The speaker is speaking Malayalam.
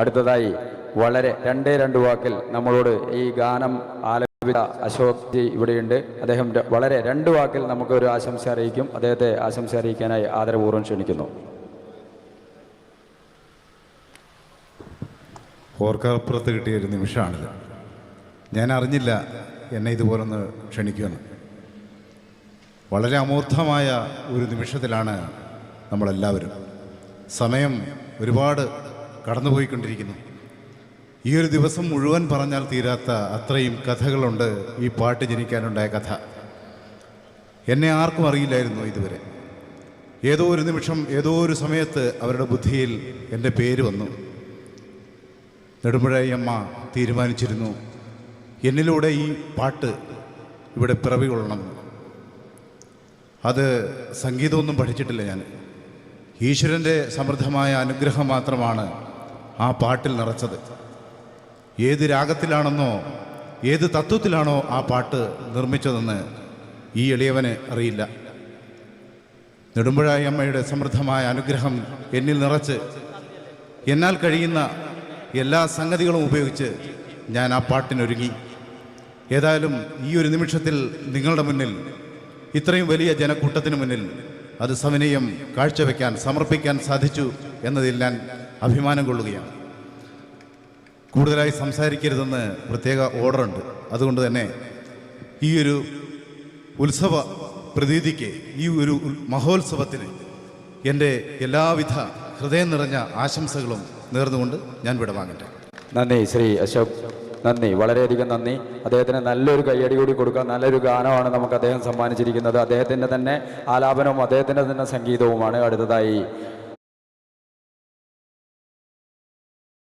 അടുത്തതായി വളരെ രണ്ട് വാക്കിൽ നമ്മളോട് ഈ ഗാനം ആലപിച്ച അശോക് ജി ഇവിടെയുണ്ട്. അദ്ദേഹം വളരെ 2 വാക്കിൽ നമുക്കൊരു ആശംസ അറിയിക്കും. അദ്ദേഹത്തെ ആശംസ അറിയിക്കാനായി ആദരപൂർവ്വം ക്ഷണിക്കുന്നു. ഓർക്കപ്പുറത്ത് കിട്ടിയൊരു നിമിഷമാണിത്. ഞാൻ അറിഞ്ഞില്ല എന്നെ ഇതുപോലൊന്ന് ക്ഷണിക്കുമെന്ന്. വളരെ അമൂർത്തമായ ഒരു നിമിഷത്തിലാണ് നമ്മളെല്ലാവരും. സമയം ഒരുപാട് കടന്നുപോയിക്കൊണ്ടിരിക്കുന്നു. ഈ ഒരു ദിവസം മുഴുവൻ പറഞ്ഞാൽ തീരാത്ത അത്രയും കഥകളുണ്ട് ഈ പാട്ട് ജനിക്കാനുണ്ടായ കഥ. എന്നെ ആർക്കും അറിയില്ലായിരുന്നു ഇതുവരെ. ഏതോ ഒരു നിമിഷം ഏതോ ഒരു സമയത്ത് അവരുടെ ബുദ്ധിയിൽ എൻ്റെ പേര് വന്നു. നെടുമ്പുഴായി അമ്മ തീരുമാനിച്ചിരുന്നു എന്നിലൂടെ ഈ പാട്ട് ഇവിടെ പിറവി കൊള്ളണം. അത് സംഗീതമൊന്നും പഠിച്ചിട്ടില്ല ഞാൻ. ഈശ്വരൻ്റെ സമൃദ്ധമായ അനുഗ്രഹം മാത്രമാണ് ആ പാട്ടിൽ നിറച്ചത്. ഏത് രാഗത്തിലാണെന്നോ ഏത് തത്വത്തിലാണോ ആ പാട്ട് നിർമ്മിച്ചതെന്ന് ഈ എളിയവന് അറിയില്ല. നെടുമ്പുഴായി അമ്മയുടെ സമൃദ്ധമായ അനുഗ്രഹം എന്നിൽ നിറച്ച് എന്നാൽ കഴിയുന്ന എല്ലാ സംഗതികളും ഉപയോഗിച്ച് ഞാൻ ആ പാട്ടിനൊരുങ്ങി. ഏതായാലും ഈ ഒരു നിമിഷത്തിൽ നിങ്ങളുടെ മുന്നിൽ, ഇത്രയും വലിയ ജനക്കൂട്ടത്തിന് മുന്നിൽ അത് സവിനയം കാഴ്ചവെക്കാൻ സമർപ്പിക്കാൻ സാധിച്ചു എന്നതിൽ ഞാൻ അഭിമാനം കൊള്ളുകയാണ്. കൂടുതലായി സംസാരിക്കരുതെന്ന് പ്രത്യേക ഓർഡറുണ്ട്. അതുകൊണ്ട് തന്നെ ഈ ഒരു ഉത്സവ പ്രതീതിക്ക്, ഈ ഒരു മഹോത്സവത്തിന് എൻ്റെ എല്ലാവിധ ഹൃദയം നിറഞ്ഞ ആശംസകളും നേർന്നുകൊണ്ട് ഞാൻ വിടവാങ്ങട്ടെ. നന്ദി ശ്രീ അശോക്, നന്ദി, വളരെയധികം നന്ദി. അദ്ദേഹത്തിന് നല്ലൊരു കയ്യടി കൂടി കൊടുക്കാം. നല്ലൊരു ഗാനമാണ് നമുക്ക് അദ്ദേഹം സമ്മാനിച്ചിരിക്കുന്നത്. അദ്ദേഹത്തിൻ്റെ തന്നെ ആലാപനവും അദ്ദേഹത്തിൻ്റെ തന്നെ സംഗീതവുമാണ്. അടുത്തതായി